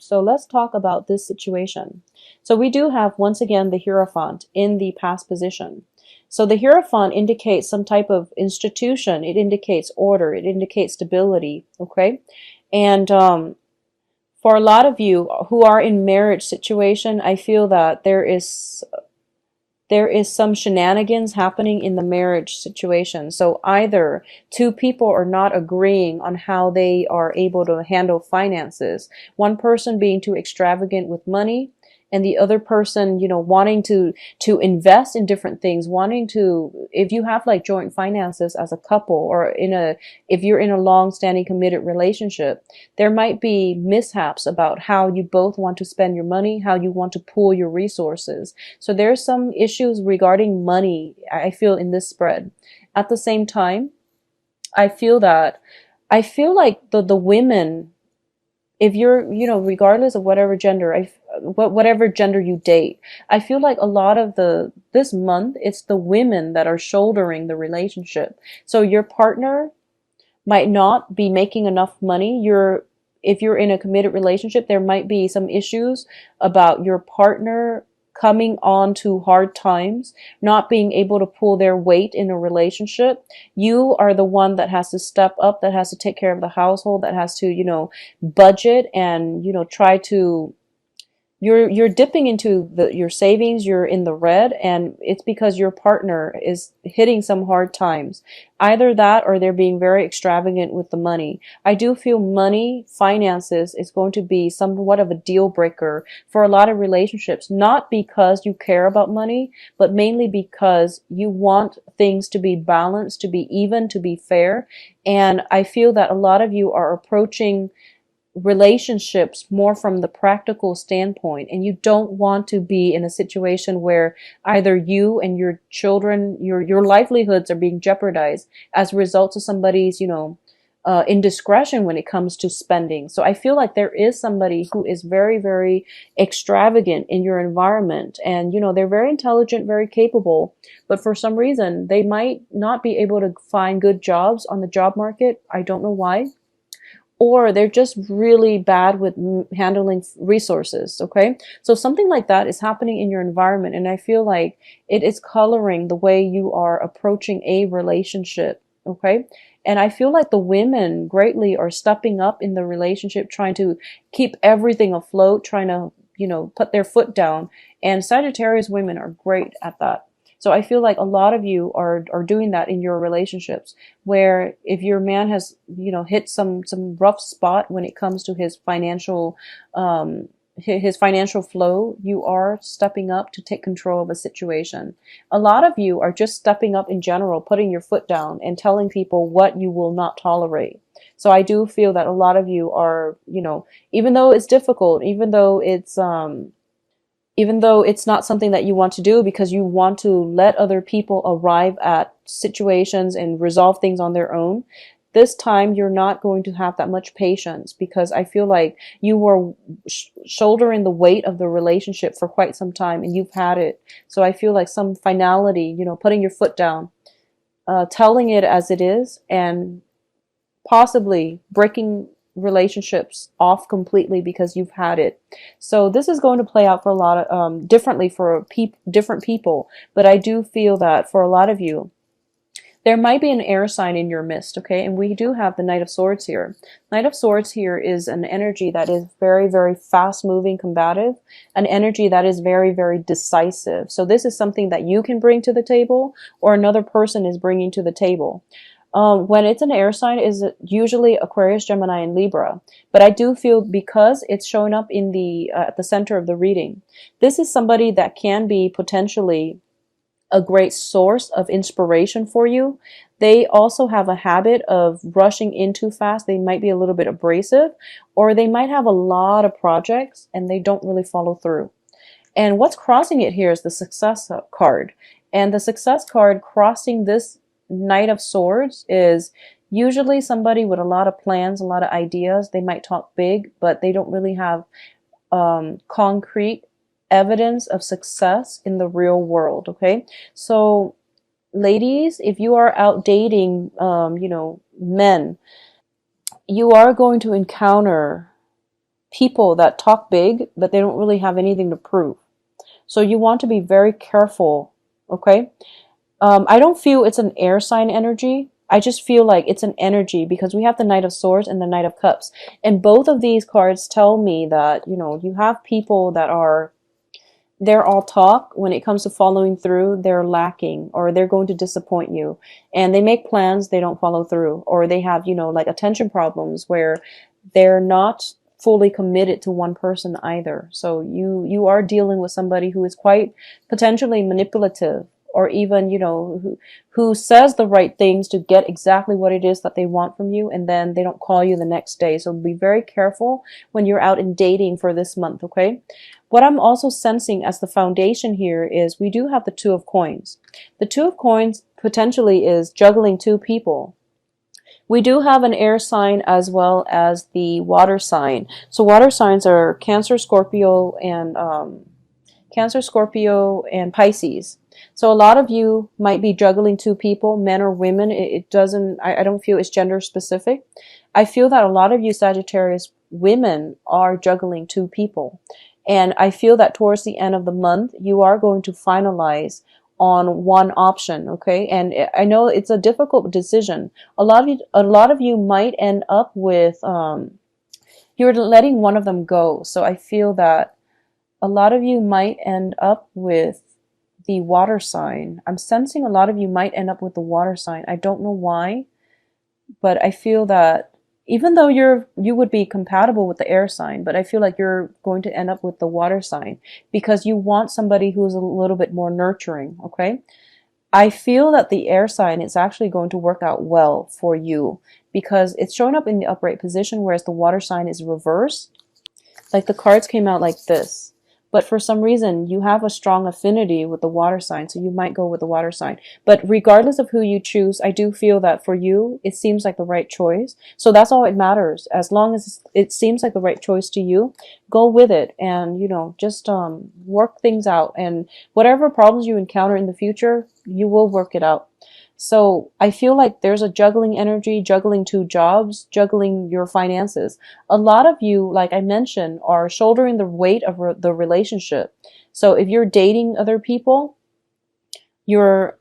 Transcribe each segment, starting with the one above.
So let's talk about this situation. So we do have, once again, the Hierophant in the past position. So the Hierophant indicates some type of institution. It indicates order. It indicates stability. Okay. And for a lot of you who are in marriage situation, I feel that there is some shenanigans happening in the marriage situation. So either two people are not agreeing on how they are able to handle finances. One person being too extravagant with money, and the other person, wanting to invest in different things, wanting to, if you have like joint finances as a couple, or if you're in a long-standing committed relationship, there might be mishaps about how you both want to spend your money, how you want to pool your resources. So there's some issues regarding money, I feel, in this spread. At the same time, I feel like the women, if you're, regardless of whatever gender, whatever gender you date, I feel like a lot of this month, it's the women that are shouldering the relationship. So your partner might not be making enough money. If you're in a committed relationship, there might be some issues about your partner coming on to hard times, not being able to pull their weight in a relationship. You are the one that has to step up, that has to take care of the household, that has to, budget and, try to, you're dipping into your savings, you're in the red, and it's because your partner is hitting some hard times. Either that, or they're being very extravagant with the money. I do feel money, finances, is going to be somewhat of a deal breaker for a lot of relationships, not because you care about money, but mainly because you want things to be balanced, to be even, to be fair. And I feel that a lot of you are approaching relationships more from the practical standpoint, and you don't want to be in a situation where either you and your children, your livelihoods are being jeopardized as a result of somebody's, indiscretion when it comes to spending. So I feel like there is somebody who is very, very extravagant in your environment, and they're very intelligent, very capable, but for some reason they might not be able to find good jobs on the job market. I don't know why. Or they're just really bad with handling resources. Okay. So something like that is happening in your environment. And I feel like it is coloring the way you are approaching a relationship. Okay. And I feel like the women greatly are stepping up in the relationship, trying to keep everything afloat, trying to, put their foot down. And Sagittarius women are great at that. So I feel like a lot of you are doing that in your relationships, where if your man has, hit some rough spot when it comes to his financial flow, you are stepping up to take control of a situation. A lot of you are just stepping up in general, putting your foot down and telling people what you will not tolerate. So I do feel that a lot of you are, even though it's difficult, even though it's not something that you want to do because you want to let other people arrive at situations and resolve things on their own, this time you're not going to have that much patience, because I feel like you were shouldering the weight of the relationship for quite some time and you've had it. So I feel like some finality, putting your foot down, telling it as it is, and possibly breaking relationships off completely because you've had it. So this is going to play out for a lot of differently for different people, but I do feel that for a lot of you there might be an air sign in your midst. Okay, and we do have the Knight of Swords here. Knight of Swords here is an energy that is very, very fast moving, combative, an energy that is very, very decisive. So this is something that you can bring to the table, or another person is bringing to the table. When it's an air sign, is usually Aquarius, Gemini, and Libra. But I do feel, because it's showing up in the at the center of the reading, this is somebody that can be potentially a great source of inspiration for you. They also have a habit of rushing in too fast. They might be a little bit abrasive, or they might have a lot of projects and they don't really follow through. And what's crossing it here is the Success card. And the Success card crossing this Knight of Swords is usually somebody with a lot of plans, a lot of ideas. They might talk big, but they don't really have concrete evidence of success in the real world. Okay, so ladies, if you are out dating, men, you are going to encounter people that talk big, but they don't really have anything to prove. So you want to be very careful, okay? I don't feel it's an air sign energy. I just feel like it's an energy because we have the Knight of Swords and the Knight of Cups. And both of these cards tell me that, you know, you have people that they're all talk. When it comes to following through, they're lacking, or they're going to disappoint you. And they make plans, they don't follow through. Or they have, you know, like attention problems where they're not fully committed to one person either. So you are dealing with somebody who is quite potentially manipulative, or even, you know, who says the right things to get exactly what it is that they want from you, and then they don't call you the next day. So be very careful when you're out in dating for this month, okay? What I'm also sensing as the foundation here is we do have the Two of Coins. The Two of Coins potentially is juggling two people. We do have an air sign as well as the water sign. So water signs are Cancer, Scorpio, and Pisces. So a lot of you might be juggling two people, men or women. It doesn't, I don't feel it's gender specific. I feel that a lot of you Sagittarius women are juggling two people. And I feel that towards the end of the month, you are going to finalize on one option, okay? And I know it's a difficult decision. A lot of you might end up with, you're letting one of them go. So I feel that a lot of you might end up with the water sign. I'm sensing a lot of you might end up with the water sign. I don't know why, but I feel that even though you would be compatible with the air sign, but I feel like you're going to end up with the water sign because you want somebody who's a little bit more nurturing, okay? I feel that the air sign is actually going to work out well for you because it's showing up in the upright position, whereas the water sign is reversed. Like the cards came out like this. But for some reason, you have a strong affinity with the water sign, so you might go with the water sign. But regardless of who you choose, I do feel that for you, it seems like the right choice. So that's all it matters. As long as it seems like the right choice to you, go with it and, you know, just work things out. And whatever problems you encounter in the future, you will work it out. So I feel like there's a juggling energy, juggling two jobs, juggling your finances. A lot of you, like I mentioned, are shouldering the weight of the relationship. So if you're dating other people, you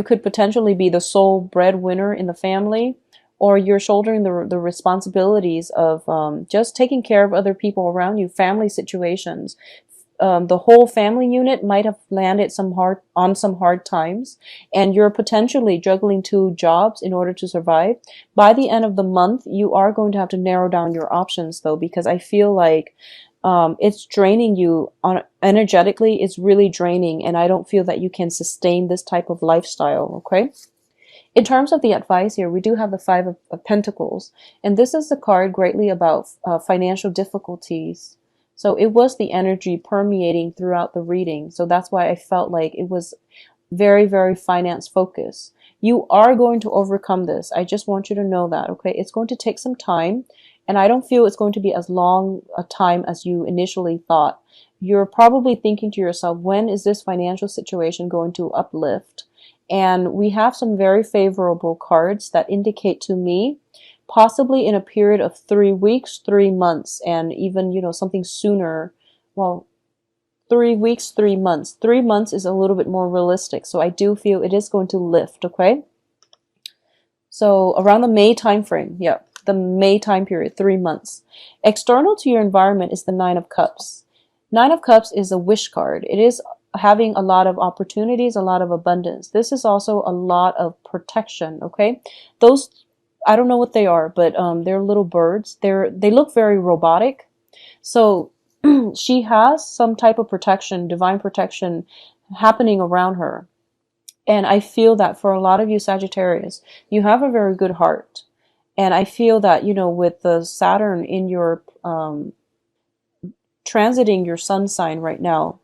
could potentially be the sole breadwinner in the family, or you're shouldering the responsibilities of just taking care of other people around you, family situations. The whole family unit might have landed on some hard times, and you're potentially juggling two jobs in order to survive. By the end of the month, you are going to have to narrow down your options though, because I feel like it's draining you energetically. It's really draining, and I don't feel that you can sustain this type of lifestyle, okay? In terms of the advice here, we do have the Five of Pentacles, and this is the card greatly about financial difficulties. So it was the energy permeating throughout the reading. So that's why I felt like it was very, very finance focused. You are going to overcome this. I just want you to know that, okay? It's going to take some time, and I don't feel it's going to be as long a time as you initially thought. You're probably thinking to yourself, when is this financial situation going to uplift? And we have some very favorable cards that indicate to me possibly in a period of 3 weeks, 3 months, and even, you know, something sooner. Well, 3 weeks, 3 months. 3 months is a little bit more realistic. So I do feel it is going to lift, okay? So around the May time frame, yeah, the May time period, 3 months. External to your environment is the Nine of Cups. Nine of Cups is a wish card. It is having a lot of opportunities, a lot of abundance. This is also a lot of protection, okay? Those, I don't know what they are, but they're little birds. They look very robotic. So she has some type of protection, divine protection happening around her. And I feel that for a lot of you Sagittarius, you have a very good heart. And I feel that, you know, with the Saturn in your transiting your sun sign right now,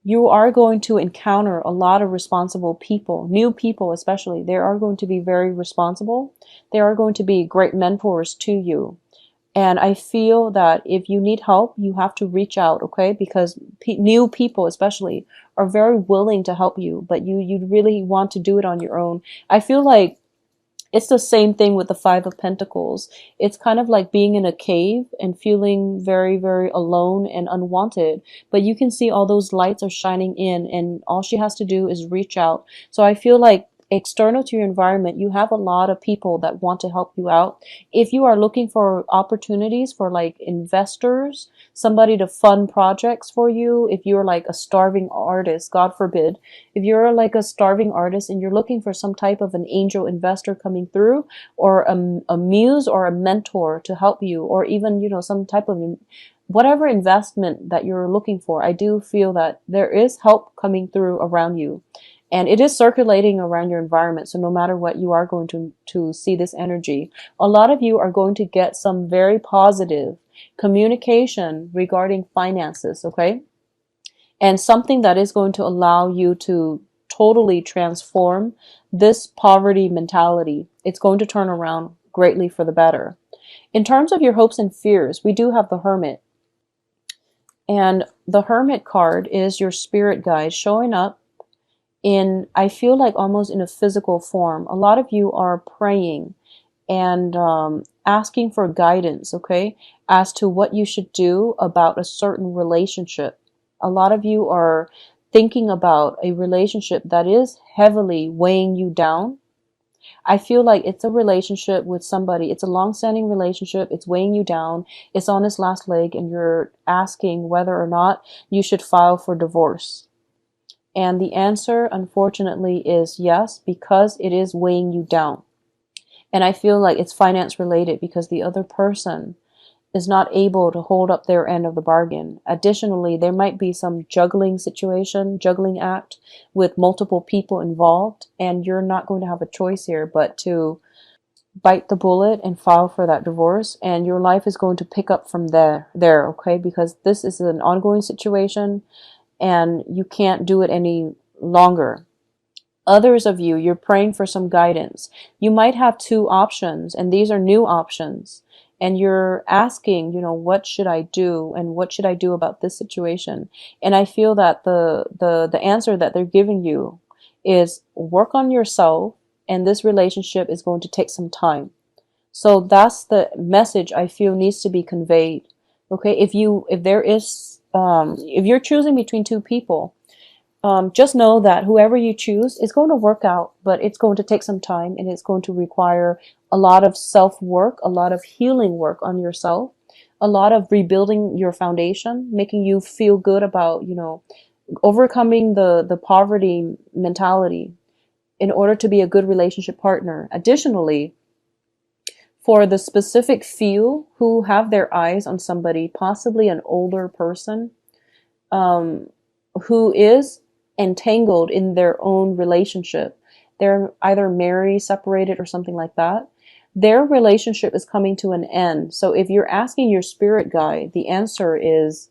you are going to encounter a lot of responsible people, new people especially. They are going to be very responsible. They are going to be great mentors to you. And I feel that if you need help, you have to reach out, okay? Because new people especially are very willing to help you, but you really want to do it on your own. I feel like It's the same thing with the Five of Pentacles. It's kind of like being in a cave and feeling very, very alone and unwanted. But you can see all those lights are shining in, and all she has to do is reach out. So I feel like external to your environment, you have a lot of people that want to help you out. If you are looking for opportunities for like investors, somebody to fund projects for you, if you're like a starving artist, God forbid, if you're like a starving artist and you're looking for some type of an angel investor coming through, or a muse or a mentor to help you, or even, you know, some type of whatever investment that you're looking for, I do feel that there is help coming through around you. And it is circulating around your environment. So no matter what, you are going to see this energy. A lot of you are going to get some very positive communication regarding finances, okay? And something that is going to allow you to totally transform this poverty mentality. It's going to turn around greatly for the better. In terms of your hopes and fears, we do have the Hermit. And the Hermit card is your spirit guide showing up in, I feel like almost in a physical form. A lot of you are praying and asking for guidance, okay, as to what you should do about a certain relationship. A lot of you are thinking about a relationship that is heavily weighing you down. I feel like it's a relationship with somebody. It's a long-standing relationship. It's weighing you down. It's on its last leg, and you're asking whether or not you should file for divorce. And the answer, unfortunately, is yes, because it is weighing you down. And I feel like it's finance related because the other person is not able to hold up their end of the bargain. Additionally, there might be some juggling situation, juggling act with multiple people involved, and you're not going to have a choice here but to bite the bullet and file for that divorce, and your life is going to pick up from there, okay? Because this is an ongoing situation and you can't do it any longer. Others of you, you're praying for some guidance. You might have two options, and these are new options. And you're asking, you know, what should I do? And what should I do about this situation? And I feel that the answer that they're giving you is work on yourself, and this relationship is going to take some time. So that's the message I feel needs to be conveyed. Okay, if you're choosing between two people, just know that whoever you choose is going to work out, but it's going to take some time, and it's going to require a lot of self-work, a lot of healing work on yourself, a lot of rebuilding your foundation, making you feel good about, you know, overcoming the poverty mentality in order to be a good relationship partner. Additionally, for the specific few who have their eyes on somebody, possibly an older person, who is entangled in their own relationship. They're either married, separated, or something like that. Their relationship is coming to an end. So if you're asking your spirit guide, the answer is,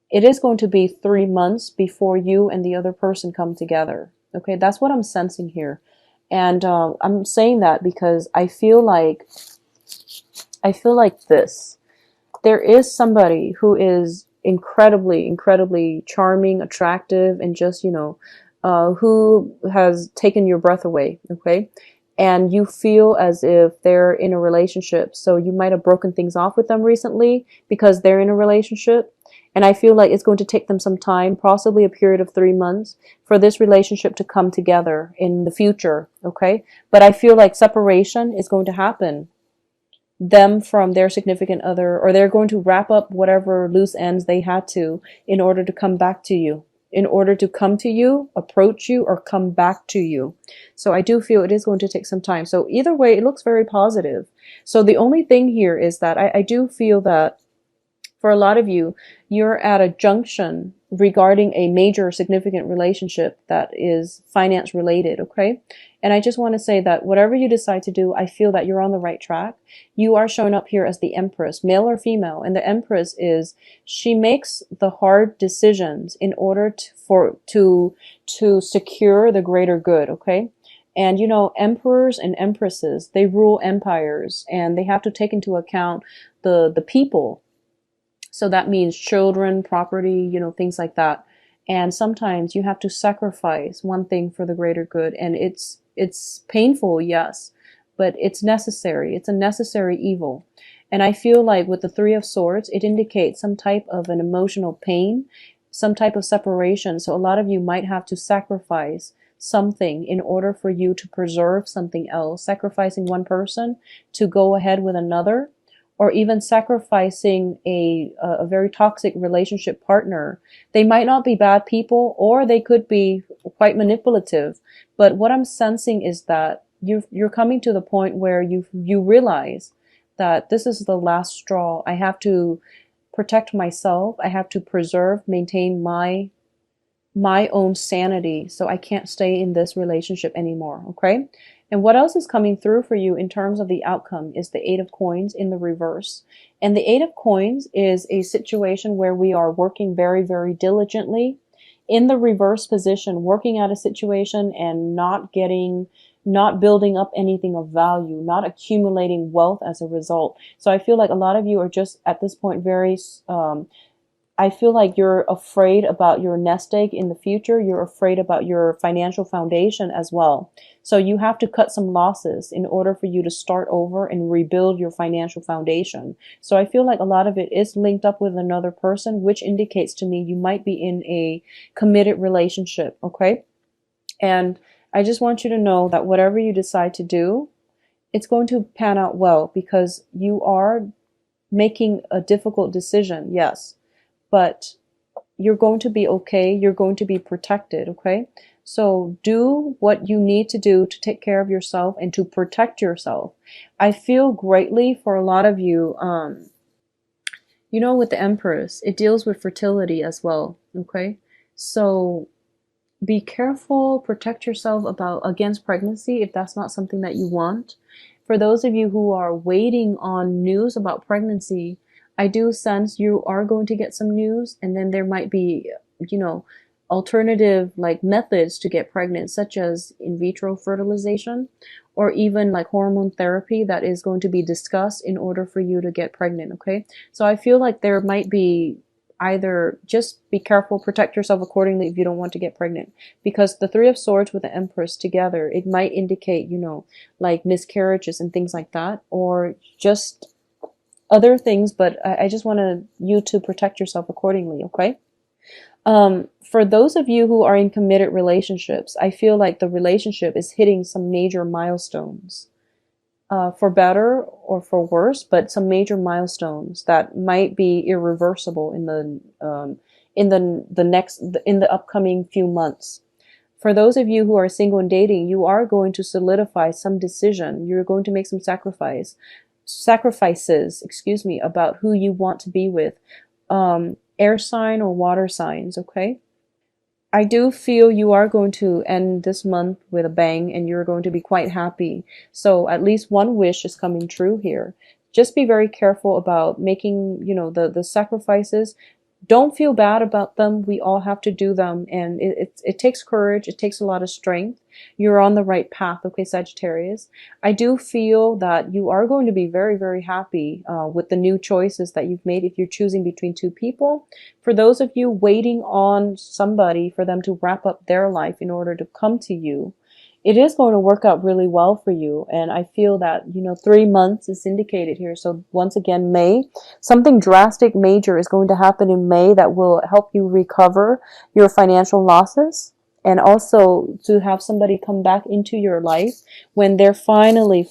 it is going to be 3 months before you and the other person come together. Okay, that's what I'm sensing here. And I'm saying that because I feel like this. There is somebody who is incredibly, incredibly charming, attractive, and just, you know, who has taken your breath away, okay? And you feel as if they're in a relationship. So you might have broken things off with them recently because they're in a relationship. And I feel like it's going to take them some time, possibly a period of 3 months, for this relationship to come together in the future, okay? But I feel like separation is going to happen, them from their significant other, or they're going to wrap up whatever loose ends they had to in order to come back to you, in order to come to you, approach you, or come back to you. So I do feel it is going to take some time. So either way, it looks very positive. So the only thing here is that I do feel that for a lot of you, you're at a junction regarding a major significant relationship that is finance related, okay? And I just want to say that whatever you decide to do, I feel that you're on the right track. You are showing up here as the Empress, male or female, and the Empress is, she makes the hard decisions in order to secure the greater good, okay? And you know, emperors and empresses, they rule empires, and they have to take into account the people. So that means children, property, you know, things like that. And sometimes you have to sacrifice one thing for the greater good. And it's painful, yes. but it's necessary. It's a necessary evil. And I feel like with the Three of Swords, it indicates some type of an emotional pain, some type of separation. So a lot of you might have to sacrifice something in order for you to preserve something else, sacrificing one person to go ahead with another, or even sacrificing a very toxic relationship partner. They might not be bad people, or they could be quite manipulative. But what I'm sensing is that you're coming to the point where you realize that this is the last straw. I have to protect myself. I have to preserve, maintain my own sanity. So I can't stay in this relationship anymore. Okay. And what else is coming through for you in terms of the outcome is the Eight of Coins in the reverse. And the Eight of Coins is a situation where we are working very, very diligently in the reverse position, working at a situation and not building up anything of value, not accumulating wealth as a result. So I feel like a lot of you are just at this point very, I feel like you're afraid about your nest egg in the future. You're afraid about your financial foundation as well. So you have to cut some losses in order for you to start over and rebuild your financial foundation. So I feel like a lot of it is linked up with another person, which indicates to me you might be in a committed relationship, okay? And I just want you to know that whatever you decide to do, it's going to pan out well, because you are making a difficult decision, yes. But you're going to be okay. You're going to be protected, okay? So do what you need to do to take care of yourself and to protect yourself. I feel greatly for a lot of you, you know, with the Empress, it deals with fertility as well, okay? So be careful, protect yourself against pregnancy if that's not something that you want. For those of you who are waiting on news about pregnancy, I do sense you are going to get some news, and then there might be, you know, alternative like methods to get pregnant, such as in vitro fertilization, or even like hormone therapy that is going to be discussed in order for you to get pregnant, okay? So I feel like there might be either just be careful, protect yourself accordingly if you don't want to get pregnant, because the Three of Swords with the Empress together, it might indicate, you know, like miscarriages and things like that, or just other things, but I just want you to protect yourself accordingly, okay? For those of you who are in committed relationships, I feel like the relationship is hitting some major milestones, for better or for worse, but some major milestones that might be irreversible in the upcoming few months. For those of you who are single and dating, you are going to solidify some decision. You're going to make some sacrifices, excuse me, about who you want to be with. Air sign or water signs, okay? I do feel you are going to end this month with a bang, and you're going to be quite happy. So at least one wish is coming true here. Just be very careful about making, you know, the sacrifices. Don't feel bad about them. We all have to do them, and it takes courage. It takes a lot of strength. You're on the right path, okay, Sagittarius? I do feel that you are going to be very, very happy with the new choices that you've made if you're choosing between two people. For those of you waiting on somebody for them to wrap up their life in order to come to you, it is going to work out really well for you. And I feel that, you know, 3 months is indicated here. So once again, May, something drastic, major is going to happen in May that will help you recover your financial losses. And also to have somebody come back into your life when they're finally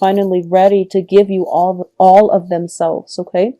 ready to give you all of themselves, okay?